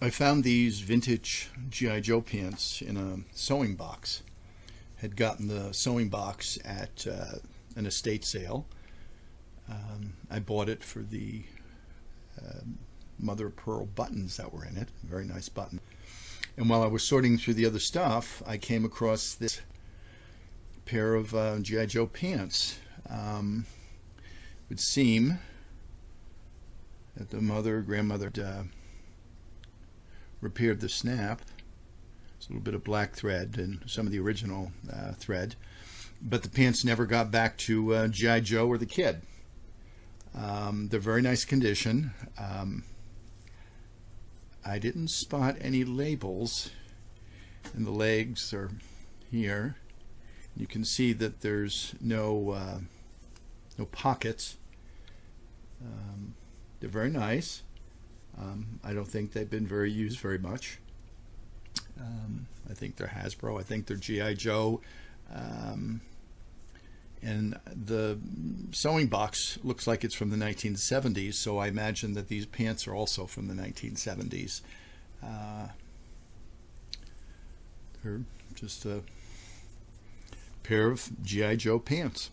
I found these vintage G.I. Joe pants in a sewing box. Had gotten the sewing box at an estate sale. I bought it for the mother of pearl buttons that were in it. Very nice button. And while I was sorting through the other stuff, I came across this pair of G.I. Joe pants. It would seem that the grandmother repaired the snap. It's a little bit of black thread and some of the original thread, but the pants never got back to G.I. Joe or the kid. They're very nice condition. I didn't spot any labels, and the legs are here. You can see that there's no pockets. They're very nice. I don't think they've been used very much. I think they're Hasbro. I think they're G.I. Joe. And the sewing box looks like it's from the 1970s, so I imagine that these pants are also from the 1970s. They're just a pair of G.I. Joe pants.